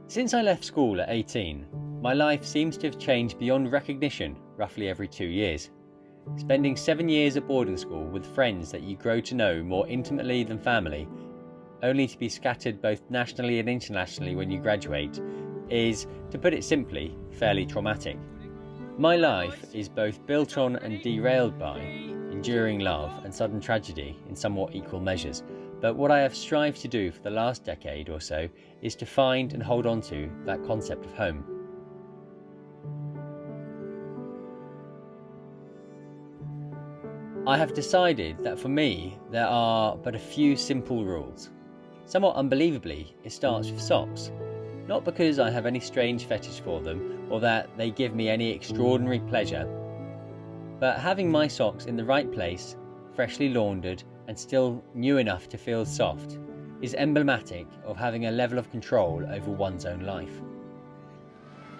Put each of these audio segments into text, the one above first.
Since I left school at 18, my life seems to have changed beyond recognition roughly every 2 years. Spending 7 years at boarding school with friends that you grow to know more intimately than family, only to be scattered both nationally and internationally when you graduate, is, to put it simply, fairly traumatic. My life is both built on and derailed by enduring love and sudden tragedy in somewhat equal measures, but what I have strived to do for the last decade or so is to find and hold on to that concept of home. I have decided that for me there are but a few simple rules. Somewhat unbelievably, it starts with socks. Not because I have any strange fetish for them or that they give me any extraordinary pleasure, but having my socks in the right place, freshly laundered and still new enough to feel soft, is emblematic of having a level of control over one's own life.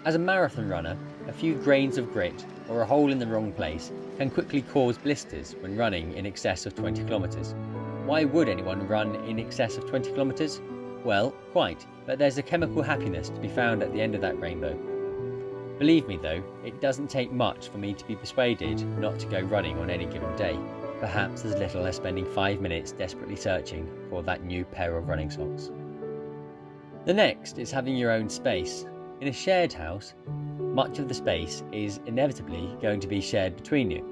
As a marathon runner, a few grains of grit or a hole in the wrong place can quickly cause blisters when running in excess of 20 kilometres. Why would anyone run in excess of 20 kilometres? Well, quite, but there's a chemical happiness to be found at the end of that rainbow. Believe me though, it doesn't take much for me to be persuaded not to go running on any given day, perhaps as little as spending 5 minutes desperately searching for that new pair of running socks. The next is having your own space. In a shared house, much of the space is inevitably going to be shared between you,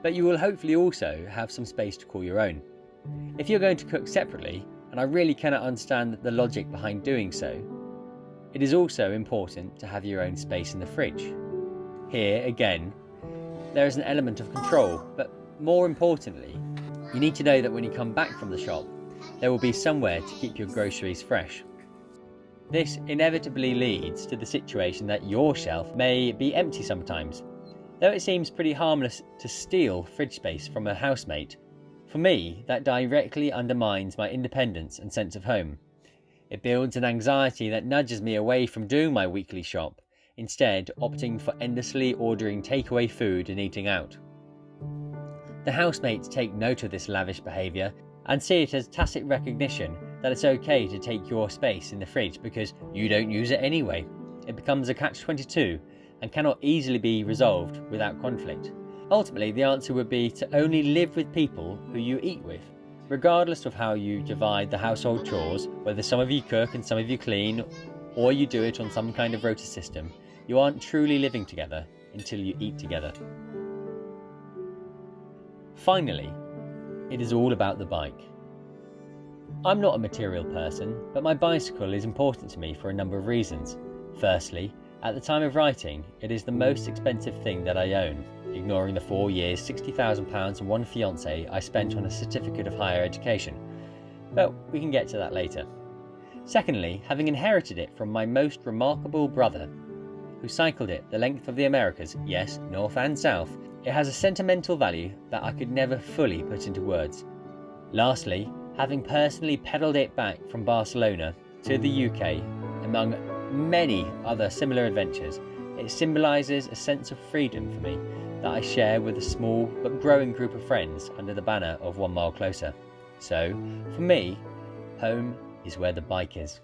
but you will hopefully also have some space to call your own. If you're going to cook separately, and I really cannot understand the logic behind doing so, it is also important to have your own space in the fridge. Here, again, there is an element of control, but more importantly, you need to know that when you come back from the shop, there will be somewhere to keep your groceries fresh. This inevitably leads to the situation that your shelf may be empty sometimes. Though it seems pretty harmless to steal fridge space from a housemate, for me, that directly undermines my independence and sense of home. It builds an anxiety that nudges me away from doing my weekly shop, instead opting for endlessly ordering takeaway food and eating out. The housemates take note of this lavish behaviour and see it as tacit recognition that it's okay to take your space in the fridge because you don't use it anyway. It becomes a catch-22 and cannot easily be resolved without conflict. Ultimately, the answer would be to only live with people who you eat with. Regardless of how you divide the household chores, whether some of you cook and some of you clean, or you do it on some kind of rota system, you aren't truly living together until you eat together. Finally, it is all about the bike. I'm not a material person, but my bicycle is important to me for a number of reasons. Firstly, at the time of writing, it is the most expensive thing that I own, ignoring the 4 years, £60,000 and one fiancée I spent on a certificate of higher education. But we can get to that later. Secondly, having inherited it from my most remarkable brother, who cycled it the length of the Americas, yes, north and south, it has a sentimental value that I could never fully put into words. Lastly, having personally pedalled it back from Barcelona to the UK, among many other similar adventures, it symbolises a sense of freedom for me that I share with a small but growing group of friends under the banner of 1 Mile Closer. So, for me, home is where the bike is.